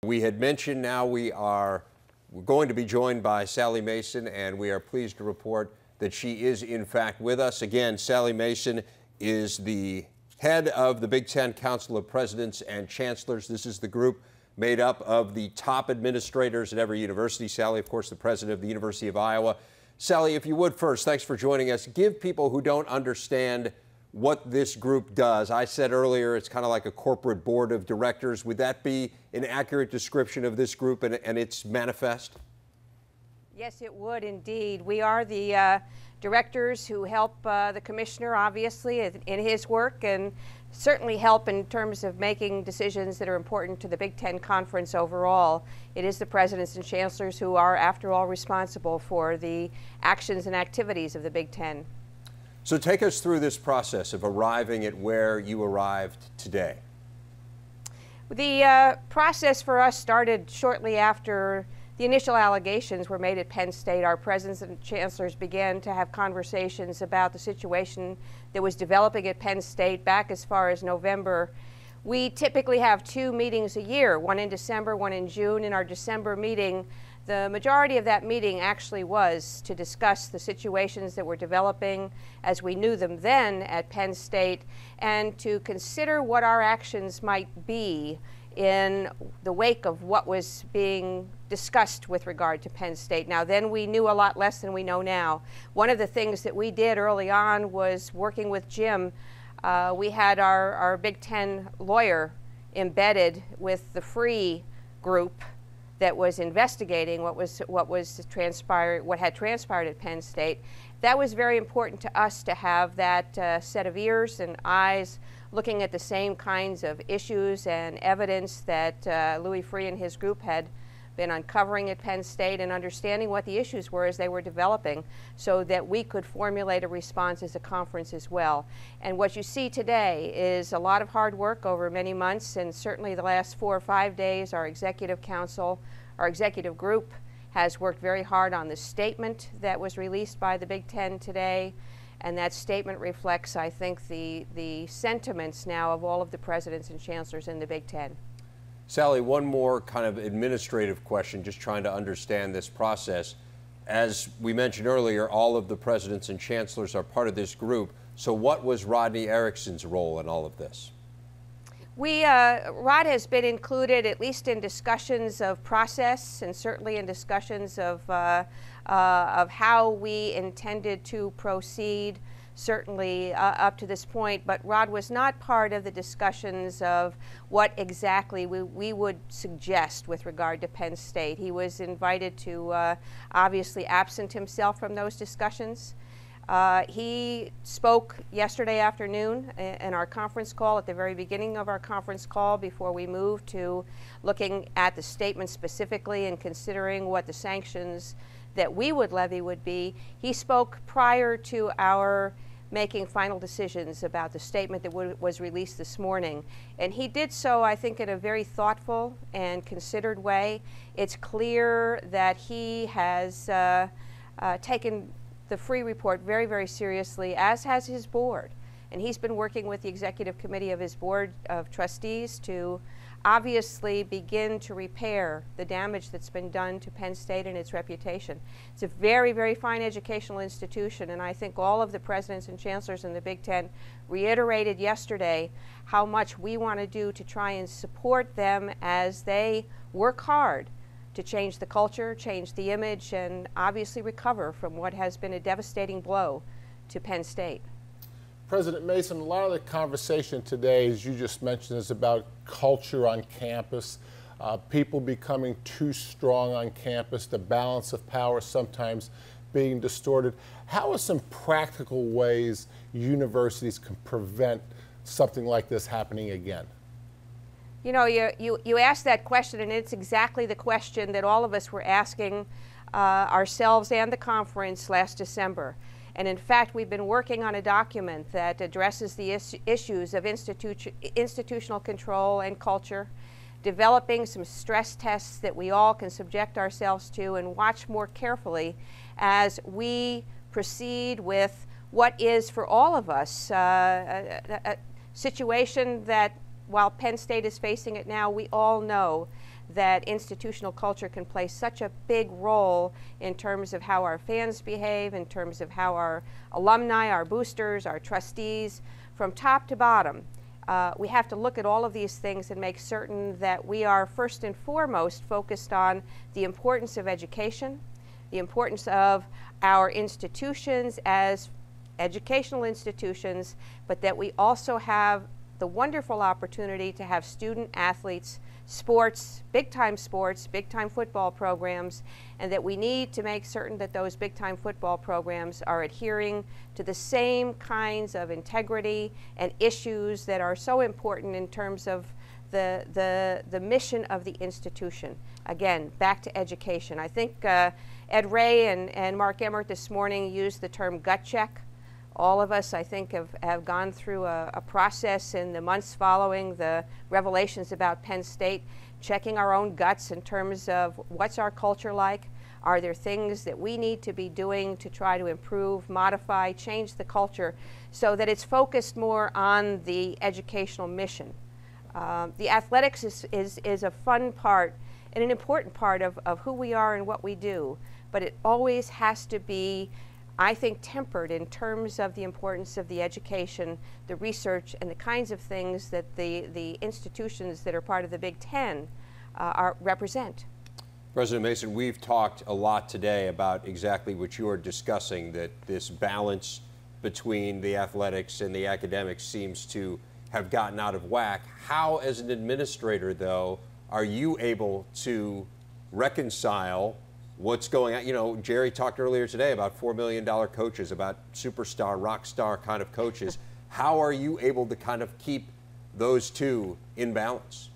We had mentioned now we're going to be joined by Sally Mason, and we are pleased to report that she is in fact with us. Again, Sally Mason is the head of the Big Ten Council of Presidents and Chancellors. This is the group made up of the top administrators at every university. Sally, of course, the president of the University of Iowa. Sally, if you would first, thanks for joining us. Give people who don't understand what this group does. I said earlier it's kind of like a corporate board of directors. Would that be an accurate description of this group and its manifest? Yes, it would indeed. We are the directors who help the commissioner, obviously, in his work, and certainly help in terms of making decisions that are important to the Big Ten Conference overall. It is the presidents and chancellors who are, after all, responsible for the actions and activities of the Big Ten. So take us through this process of arriving at where you arrived today. The process for us started shortly after the initial allegations were made at Penn State. Our presidents and chancellors began to have conversations about the situation that was developing at Penn State back as far as November. We typically have 2 meetings a year, one in December, one in June. In our December meeting, the majority of that meeting actually was to discuss the situations that were developing as we knew them then at Penn State, and to consider what our actions might be in the wake of what was being discussed with regard to Penn State. Now, then we knew a lot less than we know now. One of the things that we did early on was working with Jim. We had our Big Ten lawyer embedded with the Free group that was investigating what had transpired at Penn State. That was very important to us to have that set of ears and eyes looking at the same kinds of issues and evidence that Louis Free and his group had been uncovering at Penn State, and understanding what the issues were as they were developing, so that we could formulate a response as a conference as well. And what you see today is a lot of hard work over many months, and certainly the last 4 or 5 days, our executive council, our executive group has worked very hard on the statement that was released by the Big Ten today. And that statement reflects, I think, the sentiments now of all of the presidents and chancellors in the Big Ten. Sally, one more kind of administrative question, just trying to understand this process. As we mentioned earlier, all of the presidents and chancellors are part of this group. So what was Rod Ericksons' role in all of this? Rod has been included at least in discussions of process, and certainly in discussions of how we intended to proceed, certainly up to this point. But Rod was not part of the discussions of what exactly we would suggest with regard to Penn State. He was invited to obviously absent himself from those discussions. He spoke yesterday afternoon in our conference call, at the very beginning of our conference call, before we moved to looking at the statement specifically and considering what the sanctions that we would levy would be. He spoke prior to our making final decisions about the statement that was released this morning. And he did so, I think, in a very thoughtful and considered way. It's clear that he has taken the Free report very, very seriously, as has his board. And he's been working with the executive committee of his board of trustees to obviously begin to repair the damage that's been done to Penn State and its reputation. It's a very, very fine educational institution, and I think all of the presidents and chancellors in the Big Ten reiterated yesterday how much we want to do to try and support them as they work hard to change the culture, change the image, and obviously recover from what has been a devastating blow to Penn State. President Mason, a lot of the conversation today, as you just mentioned, is about culture on campus, people becoming too strong on campus, the balance of power sometimes being distorted. How are some practical ways universities can prevent something like this happening again? You know, you asked that question, and it's exactly the question that all of us were asking ourselves and the conference last December. And in fact, we've been working on a document that addresses the issues of institutional control and culture, developing some stress tests that we all can subject ourselves to and watch more carefully as we proceed with what is, for all of us, a situation that while Penn State is facing it now, we all know that institutional culture can play such a big role in terms of how our fans behave, in terms of how our alumni, our boosters, our trustees, from top to bottom. We have to look at all of these things and make certain that we are first and foremost focused on the importance of education, the importance of our institutions as educational institutions, but that we also have the wonderful opportunity to have student athletes, sports, big-time football programs, and that we need to make certain that those big-time football programs are adhering to the same kinds of integrity and issues that are so important in terms of the mission of the institution. Again, back to education. I think Ed Ray and Mark Emmert this morning used the term gut check. All of us, I think, have gone through a process in the months following the revelations about Penn State, checking our own guts in terms of what's our culture like. Are there things that we need to be doing to try to improve, modify, change the culture so that it's focused more on the educational mission? The athletics is a fun part and an important part of who we are and what we do, but it always has to be, I think, tempered in terms of the importance of the education, the research, and the kinds of things that the institutions that are part of the Big Ten represent. President Mason, we've talked a lot today about exactly what you're discussing, that this balance between the athletics and the academics seems to have gotten out of whack. How, as an administrator, though, are you able to reconcile what's going on? You know, Jerry talked earlier today about $4 million coaches, about superstar, rock star kind of coaches. How are you able to kind of keep those two in balance?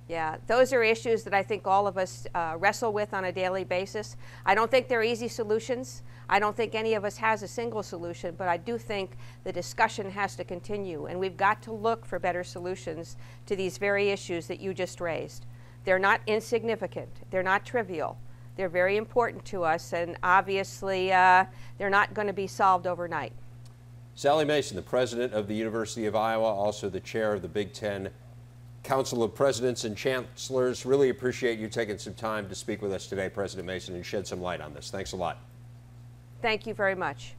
Yeah, those are issues that I think all of us wrestle with on a daily basis. I don't think they're easy solutions. I don't think any of us has a single solution, but I do think the discussion has to continue, and we've got to look for better solutions to these very issues that you just raised. They're not insignificant. They're not trivial. They're very important to us, and obviously they're not going to be solved overnight. Sally Mason, the president of the University of Iowa, also the chair of the Big Ten Council of Presidents and Chancellors. Really appreciate you taking some time to speak with us today, President Mason, and shed some light on this. Thanks a lot. Thank you very much.